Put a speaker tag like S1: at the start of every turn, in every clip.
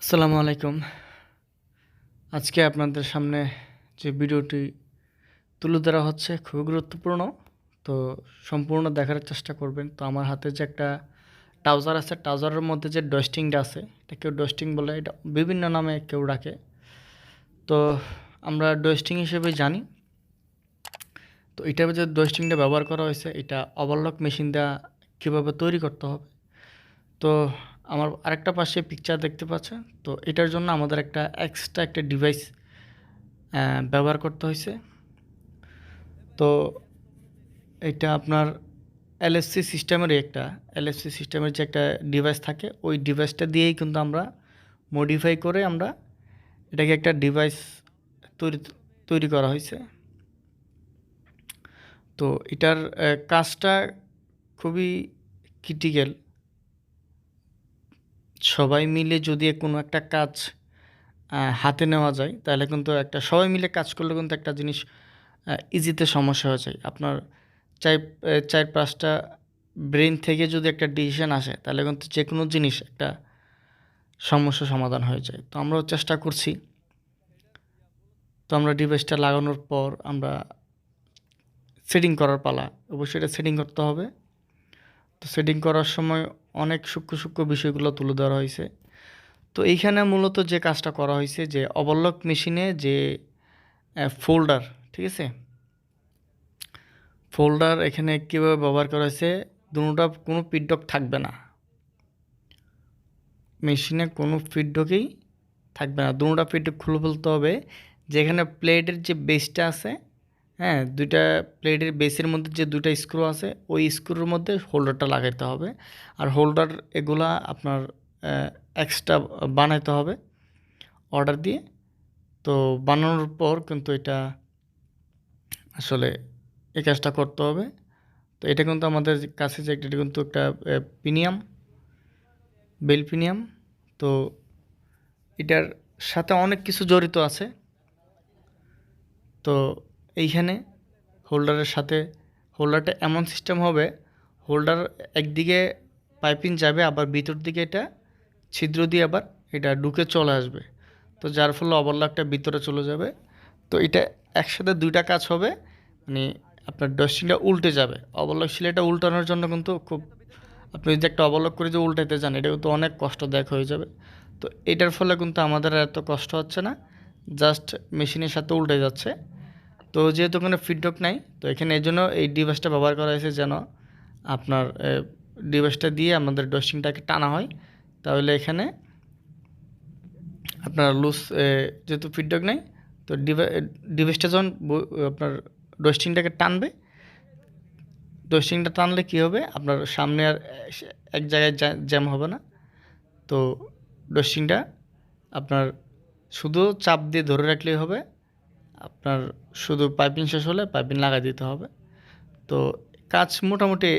S1: আসসালামু আলাইকুম। আজকে আপনাদের সামনে যে ভিডিওটি তুলে ধরা হচ্ছে খুবই গুরুত্বপূর্ণ। তো সম্পূর্ণ দেখার চেষ্টা করবেন। তো আমার হাতে যে একটা ট্রাউজার আছে, ট্রাউজারের মধ্যে যে ডস্টিংটা আছে, এটা কেউ ডস্টিং বলে, এটা বিভিন্ন নামে কেউ ডাকে। তো আমরা ডস্টিং হিসেবে জানি। তো এটার যে ডস্টিংটা ব্যবহার করা হয়েছে, এটা ওভারলক মেশিন দ্বারা কীভাবে তৈরি করতে হবে। তো আমার আরেকটা পাশে পিকচার দেখতে পাচ্ছেন। তো এটার জন্য আমাদের একটা এক্সট্রা একটা ডিভাইস ব্যবহার করতে হয়েছে। তো এটা আপনার এলএসসি সিস্টেমের যে একটা ডিভাইস থাকে, ওই ডিভাইসটা দিয়েই কিন্তু আমরা মডিফাই করে আমরা এটাকে একটা ডিভাইস তৈরি তৈরি করা হয়েছে। তো এটার কাজটা খুবই ক্রিটিক্যাল। সবাই মিলে যদি কোনো একটা কাজ হাতে নেওয়া যায়, তাহলে কিন্তু একটা সবাই মিলে কাজ করলে কিন্তু একটা জিনিস ইজিতে সমস্যা হয়ে যায়। আপনার চার পাঁচটা ব্রেন থেকে যদি একটা ডিসিশন আসে, তাহলে কিন্তু যে কোনো জিনিস একটা সমস্যা সমাধান হয়ে যায়। তো আমরাও চেষ্টা করছি। তো আমরা ডিভাইসটা লাগানোর পর আমরা সেটিং করার পালা। অবশ্যই এটা সেটিং করতে হবে। তো সেটিং করার সময় অনেক সূক্ষ্ম বিষয়গুলো তুলে ধরা হয়েছে। তো এইখানে মূলত যে কাজটা করা হয়েছে, যে ওভারলক মেশিনে যে ফোল্ডার, ঠিক আছে, ফোল্ডার এখানে কীভাবে ব্যবহার করা হয়েছে, দুটোটা কোনো ফিডব্যাক থাকবে না, মেশিনে কোনো ফিডব্যাকই থাকবে না। দুটোটা ফিডব্যাক খুলে ফেলতে হবে। যেখানে প্লেটের যে বেসটা আছে, হ্যাঁ, দুইটা প্লেটের বেসের মধ্যে যে দুইটা স্ক্রু আছে, ওই স্ক্রুর মধ্যে হোল্ডারটা লাগাইতে হবে। আর হোল্ডার এগুলা আপনার এক্সট্রা বানাইতে হবে অর্ডার দিয়ে। তো বানানোর পর কিন্তু এটা আসলে এই কাজটা করতে হবে। তো এটা কিন্তু আমাদের কাছে যে এটা কিন্তু একটা বেল পিনিয়াম। তো এটার সাথে অনেক কিছু জড়িত আছে। তো এইখানে হোল্ডারের সাথে হোল্ডারটা এমন সিস্টেম হবে, হোল্ডার একদিকে পাইপিং যাবে, আবার ভিতর দিকে এটা ছিদ্র দিয়ে আবার এটা ঢুকে চলে আসবে। তো যার ফলে ওভারলকটা ভিতরে চলে যাবে। তো এটা একসাথে দুইটা কাজ হবে, মানে আপনার ডস্টিংটা উল্টে যাবে। ওভারলক সিলাইটা উল্টানোর জন্য কিন্তু খুব, আপনি যদি একটা ওভারলক করে যে উল্টাইতে যান, এটা কিন্তু অনেক কষ্টদায়ক হয়ে যাবে। তো এটার ফলে কিন্তু আমাদের এত কষ্ট হচ্ছে না, জাস্ট মেশিনের সাথে উল্টে যাচ্ছে। তো যেহেতু কোনো ফিডব্যাক নাই, তো এখানে এই জন্য এই ডিভাইসটা ব্যবহার করা হয়েছে, যেন আপনার ডিভাইসটা দিয়ে আমাদের ডস্টিংটাকে টানা হয়। তাহলে এখানে আপনার লুজ, যেহেতু ফিডব্যাক নেই, তো ডিভাইসটা যখন আপনার ডস্টিংটাকে টানবে, ডস্টিংটা টানলে কী হবে, আপনার সামনে আর এক জায়গায় জ্যাম হবে না। তো ডস্টিংটা আপনার শুধু চাপ দিয়ে ধরে রাখলেই হবে। আপনার শুধু পাইপিং শেষ হলে পাইপিং লাগাই দিতে হবে। তো কাজ মোটামুটি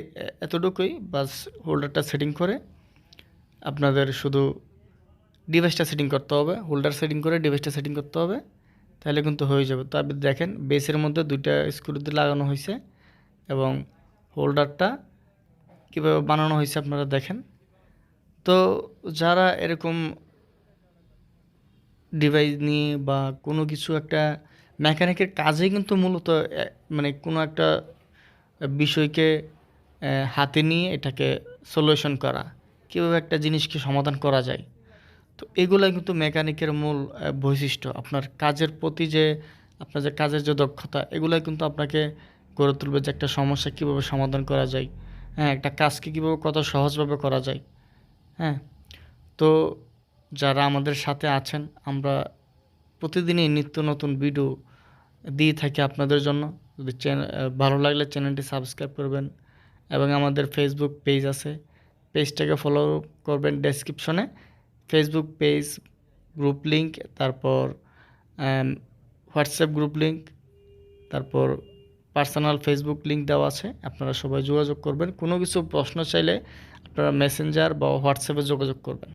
S1: এতটুকুই। বাস হোল্ডারটা সেটিং করে আপনাদের শুধু ডিভাইসটা সেটিং করতে হবে, হোল্ডার সেটিং করে ডিভাইসটা সেটিং করতে হবে, তাহলে কিন্তু হয়ে যাবে। তো আপনি দেখেন বেসের মধ্যে দুইটা স্ক্রু দিয়ে লাগানো হয়েছে এবং হোল্ডারটা কীভাবে বানানো হয়েছে আপনারা দেখেন। তো যারা এরকম ডিভাইস নিয়ে বা কোনো কিছু একটা মেকানিকের কাজে কিন্তু মূলত মানে কোনো একটা বিষয়কে হাতে নিয়ে এটাকে সলিউশন করা, কীভাবে একটা জিনিসকে সমাধান করা যায়। তো এগুলো কিন্তু মেকানিকের মূল বৈশিষ্ট্য। আপনার কাজের প্রতি যে আপনার যে কাজের যে দক্ষতা, এগুলো কিন্তু আপনাকে গড়ে তুলবে যে একটা সমস্যা কীভাবে সমাধান করা যায়, হ্যাঁ, একটা কাজকে কীভাবে কত সহজভাবে করা যায়। হ্যাঁ, তো যারা আমাদের সাথে আছেন, আমরা প্রতিদিনই নিত্য নতুন ভিডিও দিয়ে থাকি আপনাদের জন্য। যদি ভালো লাগলে চ্যানেলটি সাবস্ক্রাইব করবেন এবং আমাদের ফেসবুক পেজ আছে, পেজটাকে ফলো করবেন। ডেসক্রিপশনে ফেসবুক পেজ, গ্রুপ লিঙ্ক, তারপর হোয়াটসঅ্যাপ গ্রুপ লিঙ্ক, তারপর পার্সোনাল ফেসবুক লিঙ্ক দেওয়া আছে। আপনারা সবাই যোগাযোগ করবেন। কোনো কিছু প্রশ্ন চাইলে আপনারা মেসেঞ্জার বা হোয়াটসঅ্যাপে যোগাযোগ করবেন।